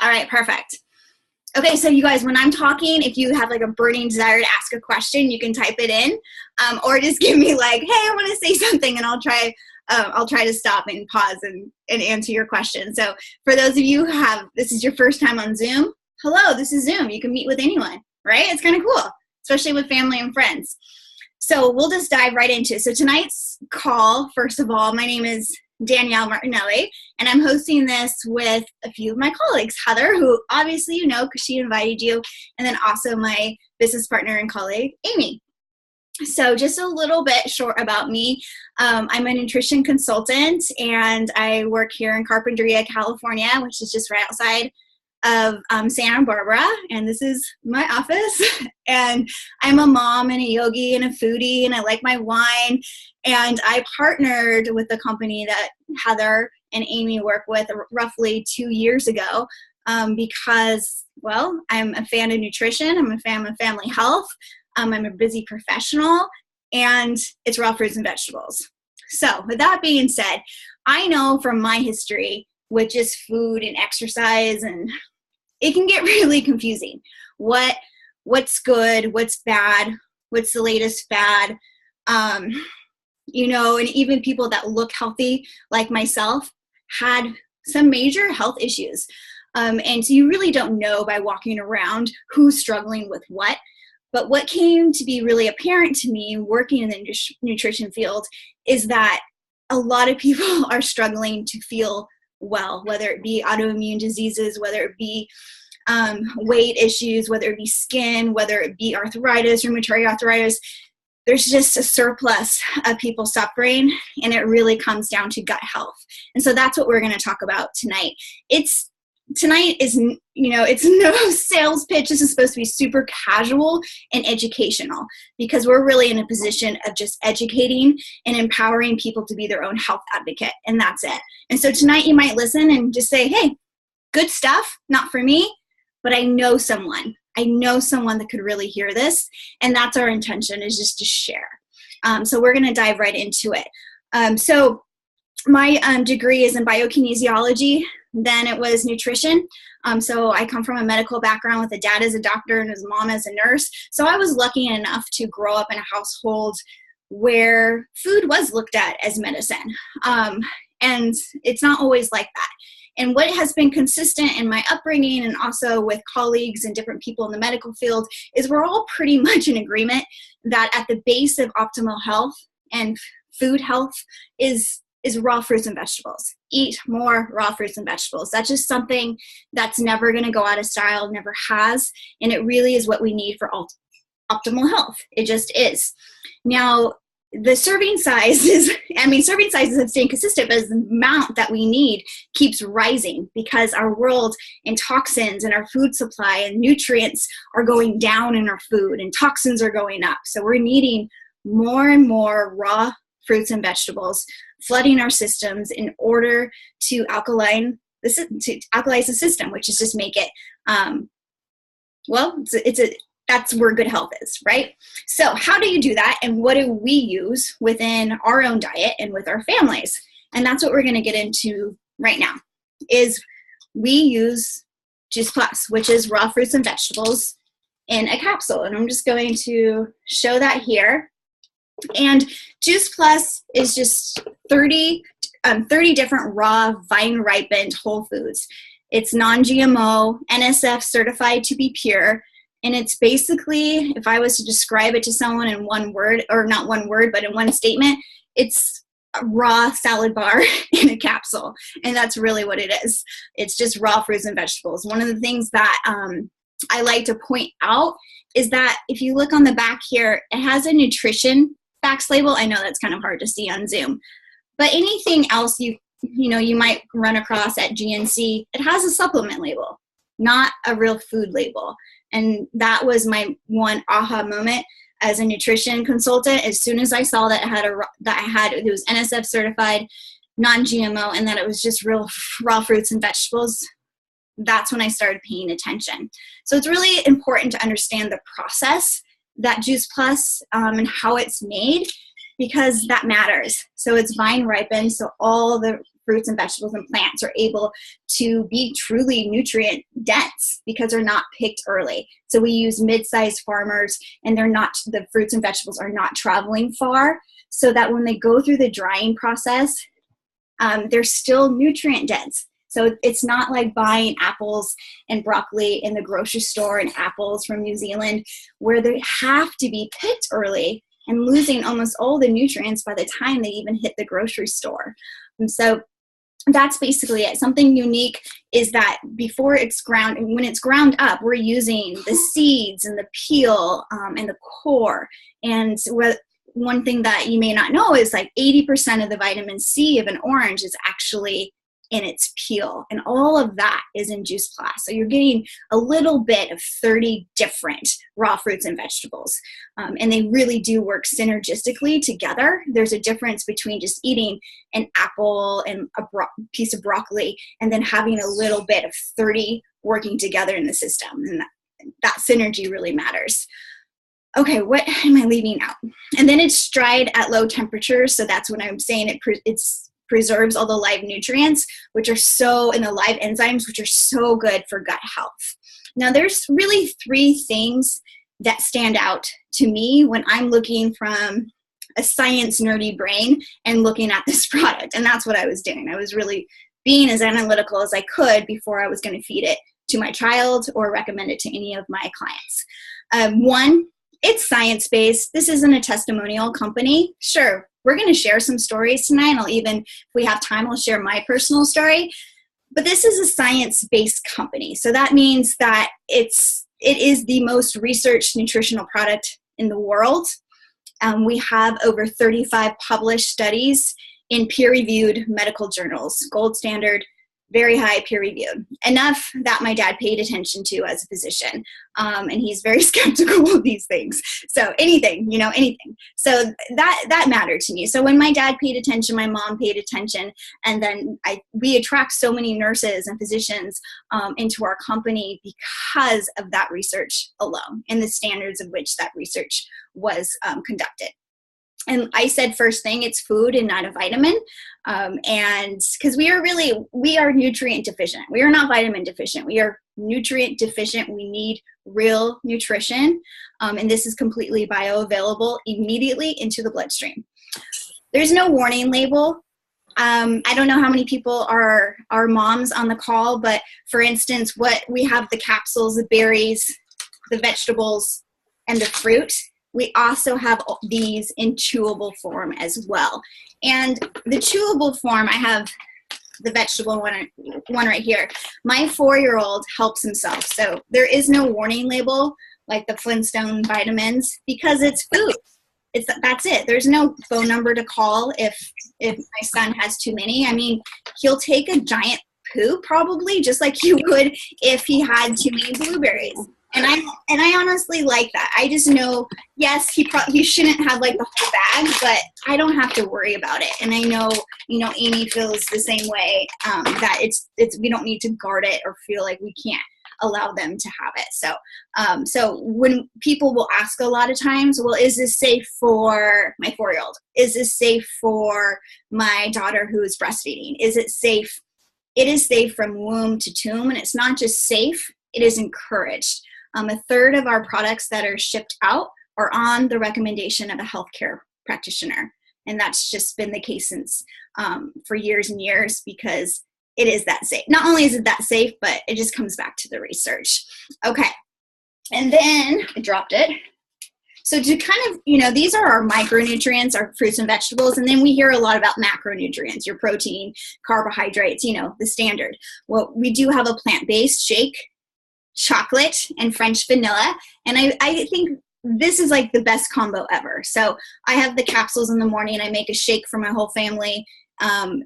All right, perfect. Okay, so you guys, when I'm talking, if you have like a burning desire to ask a question, you can type it in, or just give me like, hey, I want to say something, and I'll try to stop and pause and answer your question. So for those of you who this is your first time on Zoom, hello, this is Zoom. You can meet with anyone, right? It's kind of cool, especially with family and friends. So we'll just dive right into it. So tonight's call, first of all, my name is Danielle Martinelli, and I'm hosting this with a few of my colleagues, Heather, who obviously you know because she invited you, and then also my business partner and colleague, Amy. So just a little bit short about me. I'm a nutrition consultant, and I work here in Carpinteria, California, which is just right outside of Santa Barbara, and this is my office. And I'm a mom and a yogi and a foodie, and I like my wine. And I partnered with the company that Heather and Amy work with roughly 2 years ago because, well, I'm a fan of nutrition. I'm a fan of family health. I'm a busy professional, and it's raw fruits and vegetables. So with that being said, I know from my history with just food and exercise, and it can get really confusing. What's good, what's bad, what's the latest fad, and even people that look healthy like myself had some major health issues. And so you really don't know by walking around who's struggling with what. But what came to be really apparent to me working in the nutrition field is that a lot of people are struggling to feel well, whether it be autoimmune diseases, whether it be weight issues, whether it be skin, whether it be arthritis, rheumatoid arthritis. There's just a surplus of people suffering, and it really comes down to gut health. And so that's what we're going to talk about tonight. Tonight is, it's no sales pitch. This is supposed to be super casual and educational because we're really in a position of just educating and empowering people to be their own health advocate, and that's it. And so tonight you might listen and just say, hey, good stuff, not for me, but I know someone that could really hear this, and that's our intention, is just to share. So we're going to dive right into it. So my degree is in biokinesiology. Then it was nutrition. So I come from a medical background with a dad as a doctor and his mom as a nurse. So I was lucky enough to grow up in a household where food was looked at as medicine. And it's not always like that. And what has been consistent in my upbringing and also with colleagues and different people in the medical field is we're all pretty much in agreement that at the base of optimal health and food health is raw fruits and vegetables. Eat more raw fruits and vegetables. That's just something that's never going to go out of style, never has, and it really is what we need for optimal health. It just is. Now, the serving sizes have stayed consistent, but the amount that we need keeps rising because our world and toxins and our food supply and nutrients are going down in our food and toxins are going up. So we're needing more and more raw fruits and vegetables flooding our systems in order to alkalize the system, which is just make it, that's where good health is, right? So how do you do that, and what do we use within our own diet and with our families? And that's what we're going to get into right now, is we use Juice Plus, which is raw fruits and vegetables in a capsule. And I'm just going to show that here. And Juice Plus is just 30 different raw, vine-ripened whole foods. It's non-GMO, NSF certified to be pure, and it's basically, if I was to describe it to someone in one word, or not one word, but in one statement, it's a raw salad bar in a capsule, and that's really what it is. It's just raw fruits and vegetables. One of the things that I like to point out is that if you look on the back here, it has a nutrition facts label. I know that's kind of hard to see on Zoom, but anything else you might run across at GNC, it has a supplement label, not a real food label. And that was my one aha moment as a nutrition consultant. As soon as I saw that it was NSF certified, non-GMO, and that it was just real raw fruits and vegetables, that's when I started paying attention. So it's really important to understand the process that Juice Plus and how it's made, because that matters. So it's vine ripened, so all the fruits and vegetables and plants are able to be truly nutrient dense because they're not picked early. So we use mid-sized farmers, and the fruits and vegetables are not traveling far, so that when they go through the drying process, they're still nutrient dense. So it's not like buying apples and broccoli in the grocery store and apples from New Zealand, where they have to be picked early and losing almost all the nutrients by the time they even hit the grocery store. And so that's basically it. Something unique is that before it's ground, and when it's ground up, we're using the seeds and the peel and the core. And one thing that you may not know is like 80% of the vitamin C of an orange is actually in its peel, and all of that is in Juice Plus. So you're getting a little bit of 30 different raw fruits and vegetables, and they really do work synergistically together. There's a difference between just eating an apple and a piece of broccoli and then having a little bit of 30 working together in the system, and that synergy really matters. Okay, what am I leaving out? And then it's dried at low temperatures, so that's what I'm saying. It's preserves all the live nutrients, which are and the live enzymes, which are so good for gut health. Now, there's really 3 things that stand out to me when I'm looking from a science nerdy brain and looking at this product. And that's what I was doing. I was really being as analytical as I could before I was going to feed it to my child or recommend it to any of my clients. One, it's science-based. This isn't a testimonial company. Sure, we're going to share some stories tonight. If we have time, I'll share my personal story. But this is a science-based company. So that means that it is the most researched nutritional product in the world. We have over 35 published studies in peer-reviewed medical journals, gold standard, very high peer-reviewed. Enough that my dad paid attention to as a physician. And he's very skeptical of these things. So anything. So that mattered to me. So when my dad paid attention, my mom paid attention. And then we attract so many nurses and physicians into our company because of that research alone and the standards of which that research was conducted. And I said first thing, it's food and not a vitamin. And because we are nutrient deficient. We are not vitamin deficient. We are nutrient deficient. We need real nutrition. And this is completely bioavailable immediately into the bloodstream. There's no warning label. I don't know how many people are moms on the call, but for instance, we have the capsules, the berries, the vegetables, and the fruit. We also have these in chewable form as well. And the chewable form, I have the vegetable one right here. My 4-year-old helps himself. So there is no warning label like the Flintstone vitamins because it's food. That's it. There's no phone number to call if my son has too many. I mean, he'll take a giant poo probably just like he would if he had too many blueberries. And I honestly like that. I just know, yes, he shouldn't have like the whole bag, but I don't have to worry about it. And I know, Amy feels the same way, that we don't need to guard it or feel like we can't allow them to have it. So when people will ask a lot of times, well, is this safe for my 4-year-old? Is this safe for my daughter who is breastfeeding? Is it safe? It is safe from womb to tomb, and it's not just safe, it is encouraged. A third of our products that are shipped out are on the recommendation of a healthcare practitioner. And that's just been the case since for years and years because it is that safe. Not only is it that safe, but it just comes back to the research. Okay. And then I dropped it. So to kind of, these are our micronutrients, our fruits and vegetables. And then we hear a lot about macronutrients, your protein, carbohydrates, the standard. Well, we do have a plant-based shake, chocolate and French vanilla. And I think this is like the best combo ever. So I have the capsules in the morning. I make a shake for my whole family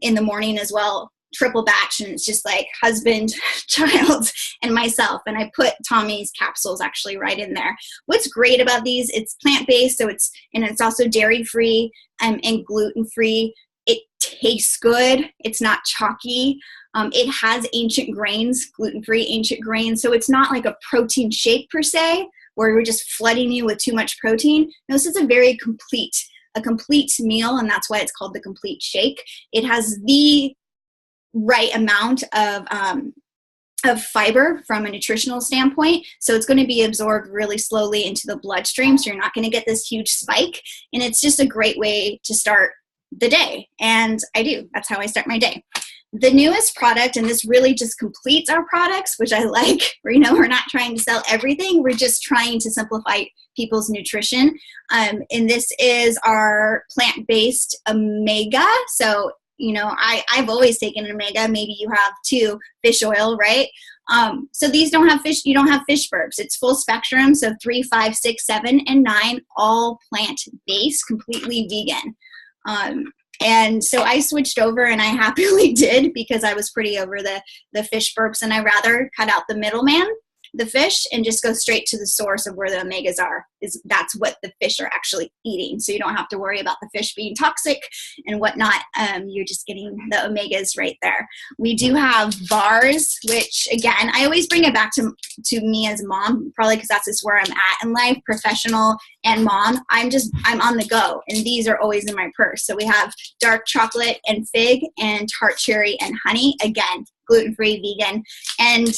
in the morning as well, triple batch. And it's just like husband, child, and myself. And I put Tommy's capsules actually right in there. What's great about these, it's plant-based. So it's also dairy-free and gluten-free. It tastes good. It's not chalky. It has ancient grains, gluten-free ancient grains. So it's not like a protein shake per se, where we're just flooding you with too much protein. No, this is a complete meal, and that's why it's called the complete shake. It has the right amount of fiber from a nutritional standpoint. So it's going to be absorbed really slowly into the bloodstream. So you're not going to get this huge spike. And it's just a great way to start the day. And that's how I start my day. The newest product, and this really just completes our products, which I like, we're not trying to sell everything. We're just trying to simplify people's nutrition. And this is our plant-based omega. So I've always taken an omega. Maybe you have too. Fish oil, right? So these don't have fish. You don't have fish burps. It's full spectrum. So 3, 5, 6, 7, and 9, all plant-based, completely vegan. And so I switched over, and I happily did, because I was pretty over the fish burps, and I rather cut out the middleman, the fish, and just go straight to the source of where the omegas are. That's what the fish are actually eating. So you don't have to worry about the fish being toxic and whatnot. You're just getting the omegas right there. We do have bars, which again, I always bring it back to me as mom, probably because that's just where I'm at in life, professional and mom. I'm on the go, and these are always in my purse. So we have dark chocolate and fig, and tart cherry and honey. Again, gluten-free, vegan, and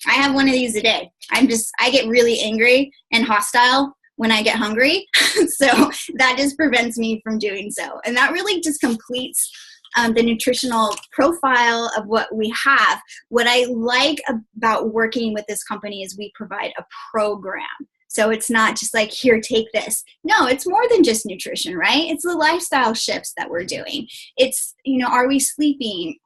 I have one of these a day. I get really angry and hostile when I get hungry. So that just prevents me from doing so. And that really just completes the nutritional profile of what we have. What I like about working with this company is we provide a program. So it's not just like, here, take this. No, it's more than just nutrition, right? It's the lifestyle shifts that we're doing. It's, are we sleeping?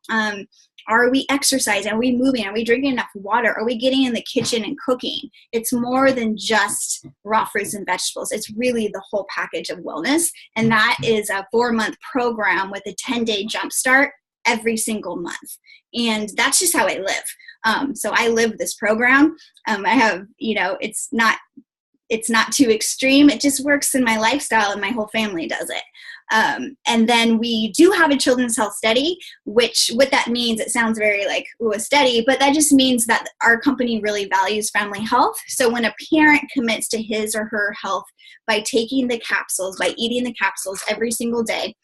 Are we exercising? Are we moving? Are we drinking enough water? Are we getting in the kitchen and cooking? It's more than just raw fruits and vegetables. It's really the whole package of wellness. And that is a 4-month program with a 10-day jumpstart every single month. And that's just how I live. So I live this program. I have, it's not too extreme. It just works in my lifestyle, and my whole family does it. And then we do have a children's health study, which what that means, it sounds very like, ooh, a study, but that just means that our company really values family health. So when a parent commits to his or her health by taking the capsules, by eating the capsules every single day,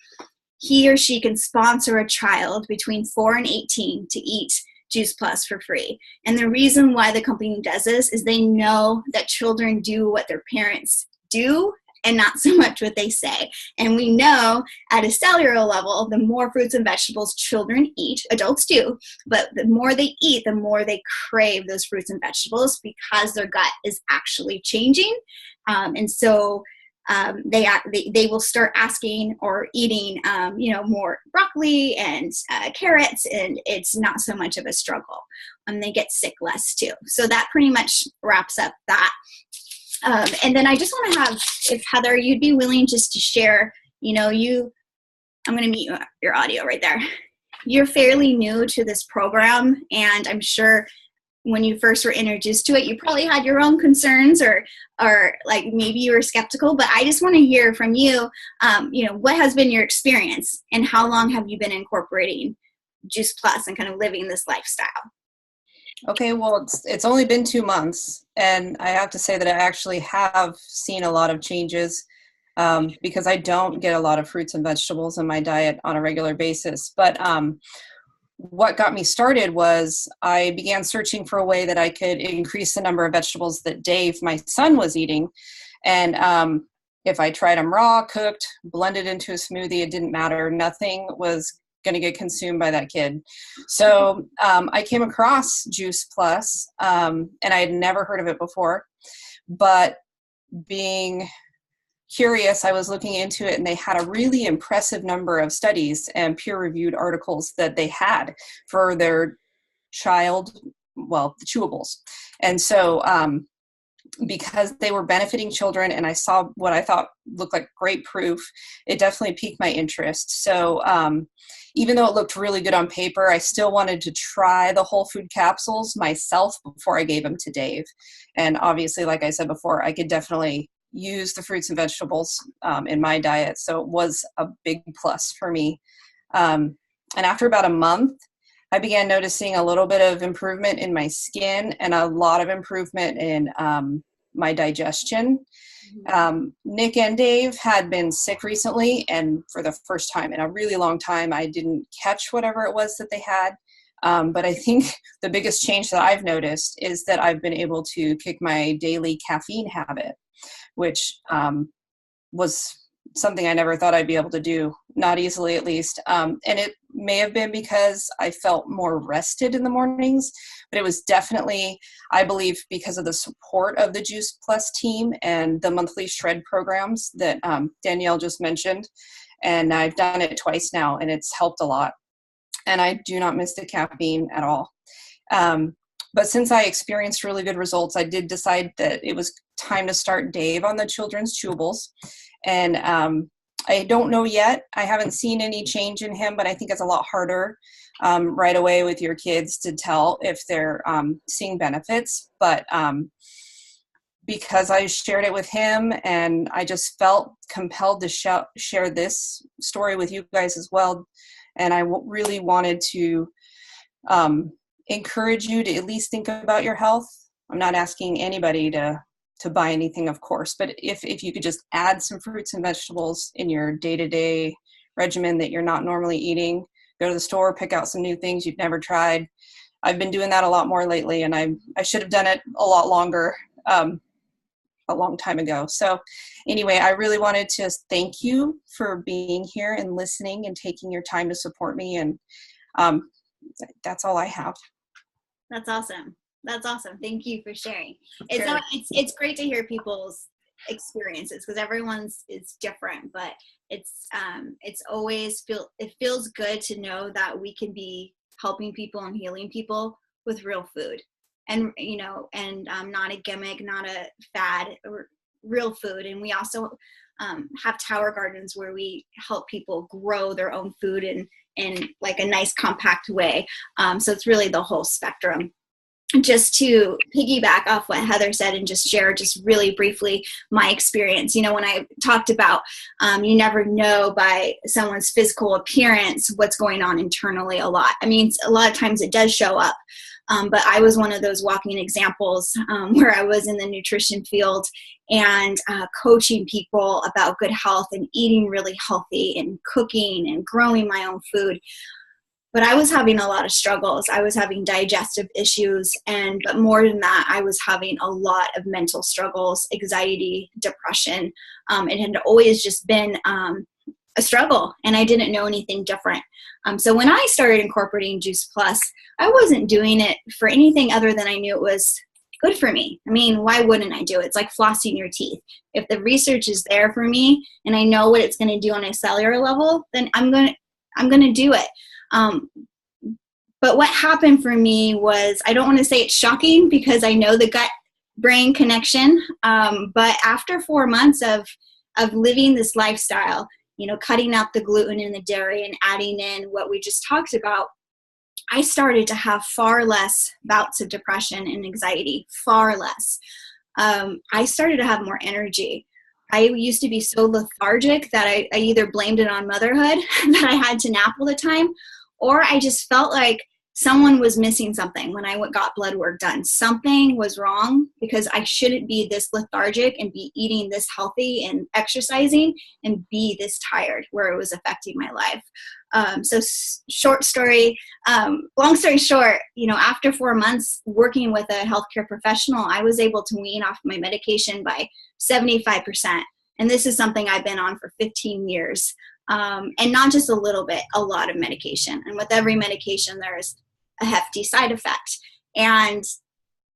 he or she can sponsor a child between 4 and 18 to eat Juice Plus for free. And the reason why the company does this is they know that children do what their parents do and not so much what they say. And we know at a cellular level, the more fruits and vegetables children eat, adults do, but the more they eat, the more they crave those fruits and vegetables, because their gut is actually changing. And so they will start asking or eating, more broccoli and carrots, and it's not so much of a struggle. They get sick less too. So that pretty much wraps up that. And then I just want to have, if Heather, you'd be willing just to share, I'm going to mute your audio right there. You're fairly new to this program, and I'm sure when you first were introduced to it, you probably had your own concerns or like maybe you were skeptical, but I just want to hear from you, what has been your experience, and how long have you been incorporating Juice Plus and kind of living this lifestyle? Okay, well, it's only been 2 months, and I have to say that I actually have seen a lot of changes because I don't get a lot of fruits and vegetables in my diet on a regular basis. But what got me started was I began searching for a way that I could increase the number of vegetables that Dave, my son, was eating. And if I tried them raw, cooked, blended into a smoothie, it didn't matter. Nothing was going to get consumed by that kid. So I came across Juice Plus, and I had never heard of it before. But being curious, I was looking into it, and they had a really impressive number of studies and peer-reviewed articles that they had for their the chewables. And so because they were benefiting children, and I saw what I thought looked like great proof, it definitely piqued my interest. So even though it looked really good on paper, I still wanted to try the whole food capsules myself before I gave them to Dave. And obviously, like I said before, I could definitely use the fruits and vegetables in my diet. So it was a big plus for me. And after about a month, I began noticing a little bit of improvement in my skin and a lot of improvement in my digestion. Nick and Dave had been sick recently, and for the first time in a really long time, I didn't catch whatever it was that they had. But I think the biggest change that I've noticed is that I've been able to kick my daily caffeine habit, which was something I never thought I'd be able to do, not easily at least. And it may have been because I felt more rested in the mornings, but it was definitely, I believe, because of the support of the Juice Plus team and the monthly shred programs that Danielle just mentioned. And I've done it twice now, and it's helped a lot. And I do not miss the caffeine at all. But since I experienced really good results, I did decide that it was time to start Dave on the children's chewables. And I don't know yet. I haven't seen any change in him, but I think it's a lot harder right away with your kids to tell if they're seeing benefits. But because I shared it with him, and I just felt compelled to share this story with you guys as well. And I really wanted to encourage you to at least think about your health. I'm not asking anybody to buy anything, of course, but if you could just add some fruits and vegetables in your day-to-day regimen that you're not normally eating, go to the store, pick out some new things you've never tried. I've been doing that a lot more lately, and I should have done it a lot longer, a long time ago. So anyway, I really wanted to thank you for being here and listening and taking your time to support me. And that's all I have. That's awesome. That's awesome. Thank you for sharing. Sure. It's great to hear people's experiences, because everyone's is different, but it's always it feels good to know that we can be helping people and healing people with real food, and not a gimmick, not a fad, or real food. And we also have tower gardens where we help people grow their own food in like a nice compact way. So it's really the whole spectrum. Just to piggyback off what Heather said and just share just really briefly my experience, when I talked about you never know by someone's physical appearance what's going on internally a lot. I mean, a lot of times it does show up, but I was one of those walking examples where I was in the nutrition field and coaching people about good health and eating really healthy and cooking and growing my own food. But I was having a lot of struggles. I was having digestive issues, but more than that, I was having a lot of mental struggles, anxiety, depression. It had always just been a struggle, and I didn't know anything different. So when I started incorporating Juice Plus, I wasn't doing it for anything other than I knew it was good for me. I mean, why wouldn't I do it? It's like flossing your teeth. If the research is there for me and I know what it's going to do on a cellular level, then I'm going to do it. But what happened for me was, I don't want to say it's shocking because I know the gut-brain connection, but after 4 months of living this lifestyle, cutting out the gluten and the dairy and adding in what we just talked about, I started to have far less bouts of depression and anxiety, far less. I started to have more energy. I used to be so lethargic that I either blamed it on motherhood, that I had to nap all the time, or I just felt like someone was missing something when I got blood work done. Something was wrong, because I shouldn't be this lethargic and be eating this healthy and exercising and be this tired, where it was affecting my life. So long story short, after 4 months working with a healthcare professional, I was able to wean off my medication by 75%. And this is something I've been on for 15 years. And not just a little bit, a lot of medication. And with every medication, there's a hefty side effect. And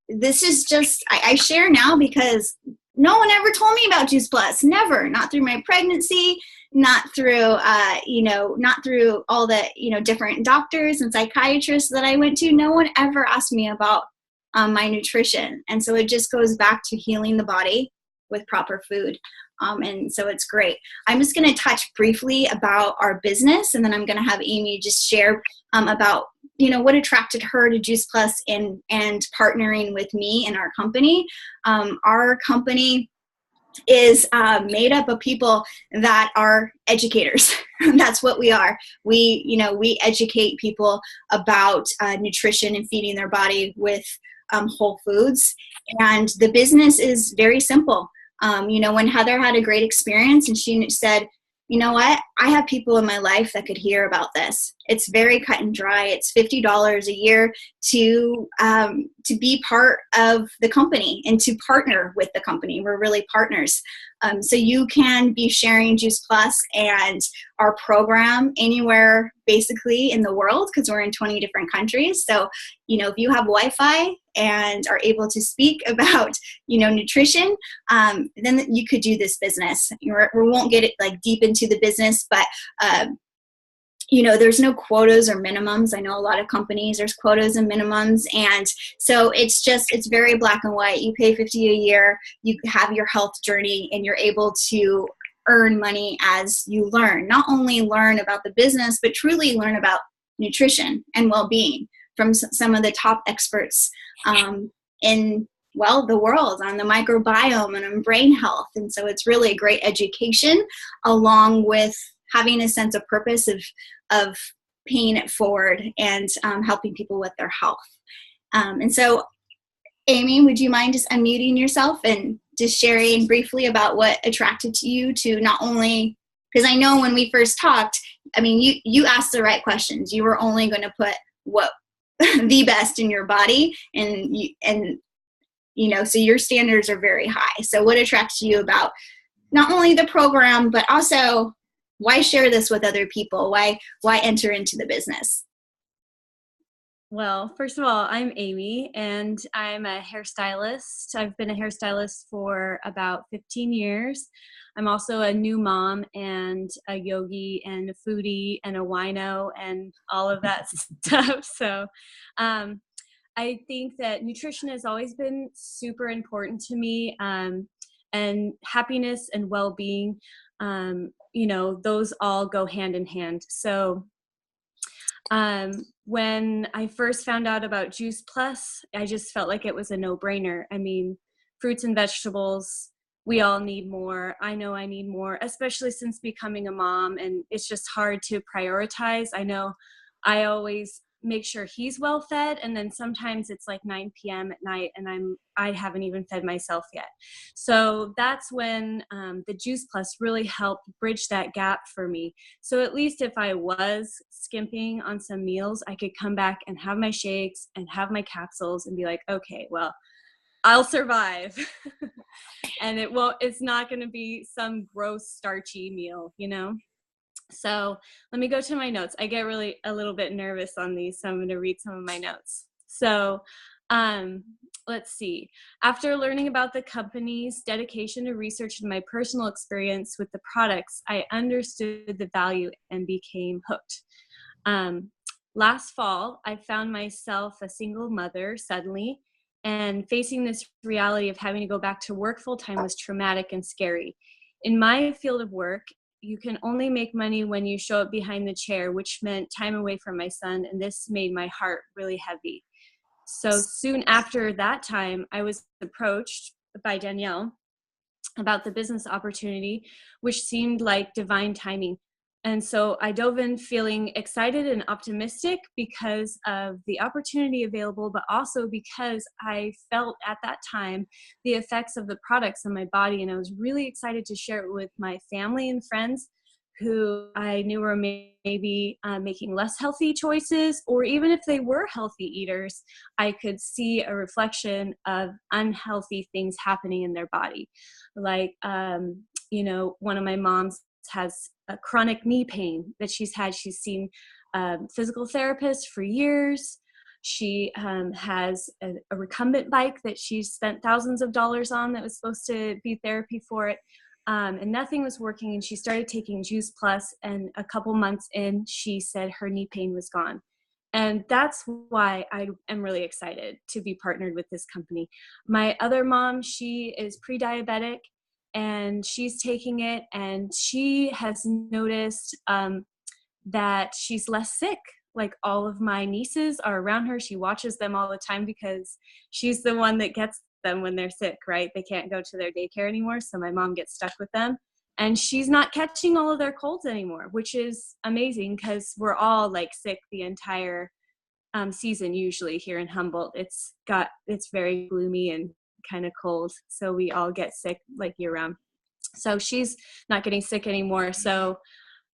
this is just, I share now because no one ever told me about Juice Plus. Never. Not through my pregnancy, not through, not through all the, different doctors and psychiatrists that I went to. No one ever asked me about my nutrition. And so it just goes back to healing the body with proper food. And so it's great. I'm just going to touch briefly about our business, and then I'm going to have Amy just share about, what attracted her to Juice Plus and partnering with me and our company. Our company is made up of people that are educators. That's what we are. We educate people about nutrition and feeding their body with whole foods. And the business is very simple. When Heather had a great experience and she said, you know what, I have people in my life that could hear about this. It's very cut and dry. It's $50 a year to be part of the company and to partner with the company. We're really partners. So you can be sharing Juice Plus and our program anywhere basically in the world, because we're in 20 different countries. So, if you have Wi-Fi and are able to speak about, nutrition, then you could do this business. We won't get it like deep into the business, but there's no quotas or minimums. I know a lot of companies, there's quotas and minimums. And so it's very black and white. You pay $50 a year, you have your health journey, and you're able to earn money as you learn. Not only learn about the business, but truly learn about nutrition and well-being from some of the top experts in the world on the microbiome and on brain health. And so it's really a great education, along with having a sense of purpose of paying it forward and helping people with their health. And so, Amy, would you mind just unmuting yourself and just sharing briefly about what attracted you to not only, because I know when we first talked, you asked the right questions. You were only going to put what the best in your body, and so your standards are very high. So what attracts you about not only the program, but also why share this with other people? Why enter into the business? Well, first of all, I'm Amy, and I'm a hairstylist. I've been a hairstylist for about 15 years. I'm also a new mom and a yogi and a foodie and a wino and all of that stuff. So I think that nutrition has always been super important to me, and happiness and well-being, those all go hand in hand. So when I first found out about Juice Plus, I just felt like it was a no-brainer. Fruits and vegetables, we all need more. I know I need more, especially since becoming a mom, and it's just hard to prioritize. I know I always make sure he's well fed, and then sometimes it's like 9 p.m. at night and I haven't even fed myself yet. So that's when the Juice Plus really helped bridge that gap for me. So at least if I was skimping on some meals, I could come back and have my shakes and have my capsules and be like, okay, well, I'll survive. And it's not going to be some gross starchy meal, So let me go to my notes. I get really a little bit nervous on these, so I'm going to read some of my notes. So let's see. After learning about the company's dedication to research and my personal experience with the products, I understood the value and became hooked. Last fall, I found myself a single mother suddenly, and facing this reality of having to go back to work full-time was traumatic and scary. In my field of work, you can only make money when you show up behind the chair, which meant time away from my son, and this made my heart really heavy. So soon after that time, I was approached by Danielle about the business opportunity, which seemed like divine timing. And so I dove in feeling excited and optimistic because of the opportunity available, but also because I felt at that time the effects of the products on my body. And I was really excited to share it with my family and friends who I knew were maybe making less healthy choices, or even if they were healthy eaters, I could see a reflection of unhealthy things happening in their body. Like, one of my moms has a chronic knee pain that she's had. She's seen physical therapists for years. She has a recumbent bike that she spent thousands of dollars on that was supposed to be therapy for it. And nothing was working. And she started taking Juice Plus, and a couple months in, she said her knee pain was gone. And that's why I am really excited to be partnered with this company. My other mom, she is pre-diabetic, and she's taking it, and she has noticed that she's less sick. Like, all of my nieces are around her. She watches them all the time because she's the one that gets them when they're sick, right? They can't go to their daycare anymore, so my mom gets stuck with them. And she's not catching all of their colds anymore, which is amazing because we're all like sick the entire season usually here in Humboldt. It's very gloomy and kind of cold, so we all get sick like year round. So she's not getting sick anymore. So,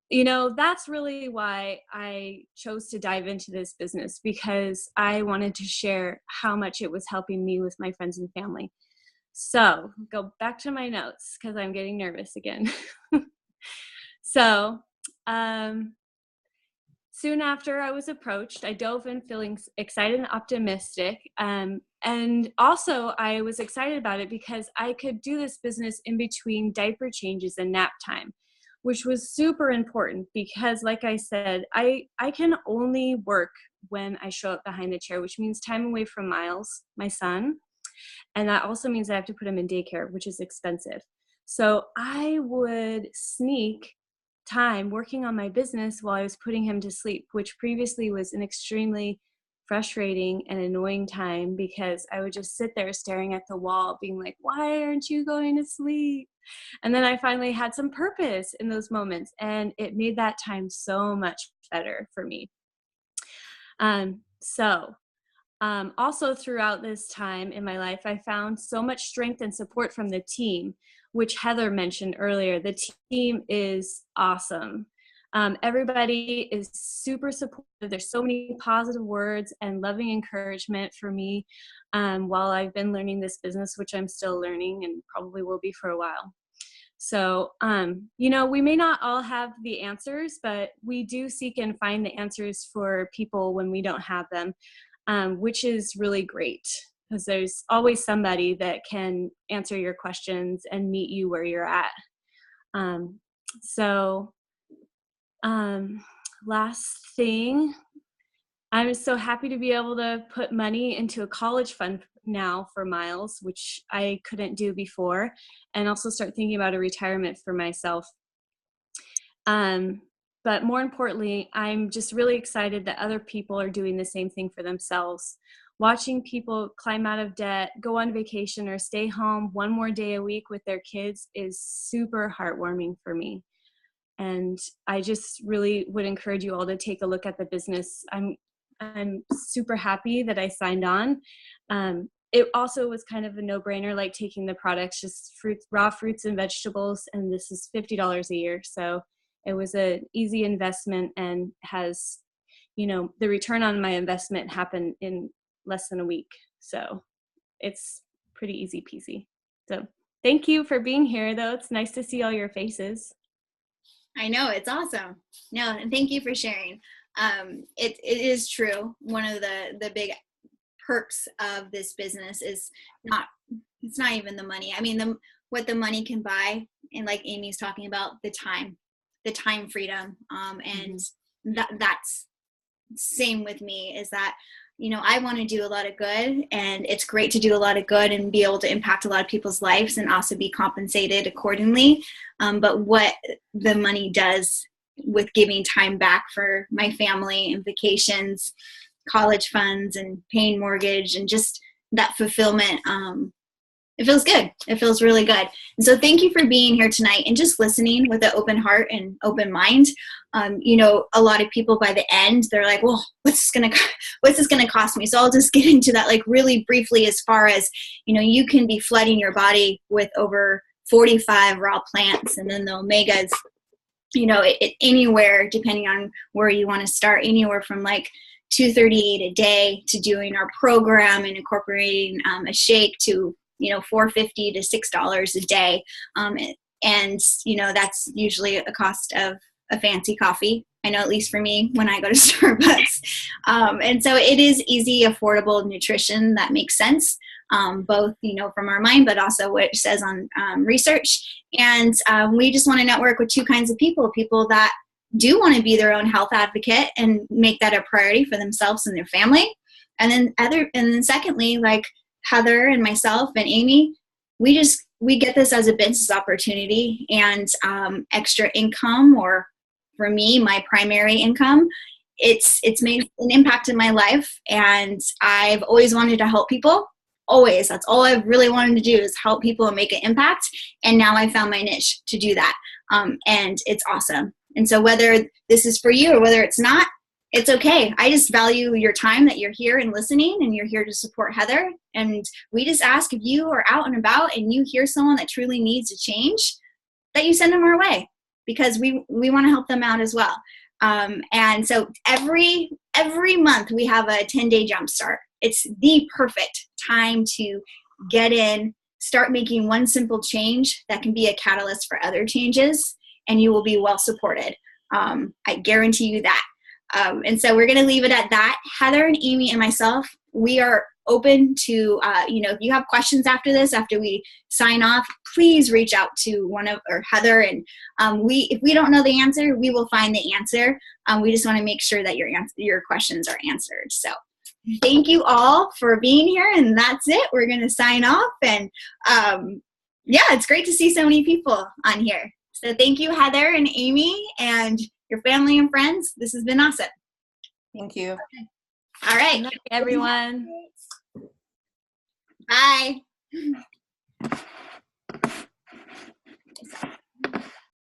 you know, that's really why I chose to dive into this business, because I wanted to share how much it was helping me with my friends and family. So go back to my notes because I'm getting nervous again. So soon after I was approached, I dove in feeling excited and optimistic. And also I was excited about it because I could do this business in between diaper changes and nap time, which was super important because, like I said, I can only work when I show up behind the chair, which means time away from Miles, my son. And that also means I have to put him in daycare, which is expensive. So I would sneak time working on my business while I was putting him to sleep, which previously was an extremely frustrating and annoying time because I would just sit there staring at the wall being like, why aren't you going to sleep? And then I finally had some purpose in those moments, and it made that time so much better for me. Also throughout this time in my life, I found so much strength and support from the team, which Heather mentioned earlier. The team is awesome. Everybody is super supportive. There's so many positive words and loving encouragement for me while I've been learning this business, which I'm still learning and probably will be for a while. So, you know, we may not all have the answers, but we do seek and find the answers for people when we don't have them. Which is really great because there's always somebody that can answer your questions and meet you where you're at. Last thing, I'm so happy to be able to put money into a college fund now for Miles, which I couldn't do before, and also start thinking about a retirement for myself. But more importantly, I'm just really excited that other people are doing the same thing for themselves. Watching people climb out of debt, go on vacation, or stay home one more day a week with their kids is super heartwarming for me. And I just really would encourage you all to take a look at the business. I'm super happy that I signed on. It also was kind of a no-brainer, like taking the products, just raw fruits and vegetables, and this is $50 a year. So it was an easy investment and has, you know, the return on my investment happened in less than a week. So it's pretty easy peasy. So thank you for being here, though. It's nice to see all your faces. I know, it's awesome. No, and thank you for sharing. It is true. One of the big perks of this business is it's not even the money. I mean, what the money can buy, and like Amy's talking about, the time freedom. And that's same with me, is that, you know, I want to do a lot of good, and it's great to do a lot of good and be able to impact a lot of people's lives and also be compensated accordingly. But what the money does with giving time back for my family and vacations, college funds, and paying mortgage, and just that fulfillment, it feels good. It feels really good. And so thank you for being here tonight and just listening with an open heart and open mind. You know, a lot of people by the end, they're like, well, what's this gonna cost me? So I'll just get into that like really briefly, as far as, you know, you can be flooding your body with over 45 raw plants, and then the omegas, you know, anywhere, depending on where you want to start, anywhere from like $238 a day to doing our program and incorporating a shake to, you know, $4.50 to $6 a day. And, you know, that's usually a cost of a fancy coffee. I know, at least for me, when I go to Starbucks. And so it is easy, affordable nutrition that makes sense, both, you know, from our mind, but also what it says on research. And we just want to network with two kinds of people that do want to be their own health advocate and make that a priority for themselves and their family. And then secondly, like Heather and myself and Amy, we get this as a business opportunity and extra income, or for me, my primary income. It's made an impact in my life, and I've always wanted to help people. always. That's all I've really wanted to do, is help people and make an impact. And now I found my niche to do that. And it's awesome. And so whether this is for you or whether it's not, it's okay. I just value your time, that you're here and listening, and you're here to support Heather. And we just ask, if you are out and about and you hear someone that truly needs a change, that you send them our way, because we want to help them out as well. And so every month we have a 10-day jumpstart. It's the perfect time to get in, start making one simple change that can be a catalyst for other changes, and you will be well supported. I guarantee you that. And so we're going to leave it at that. Heather and Amy and myself, we are open to, if you have questions after this, after we sign off, please reach out to Heather. And if we don't know the answer, we will find the answer. We just want to make sure that your questions are answered. So thank you all for being here. And that's it. We're going to sign off. And it's great to see so many people on here. So thank you, Heather and Amy, and your family and friends. This has been awesome. Thank you. Okay. All right. Good night, everyone. Bye.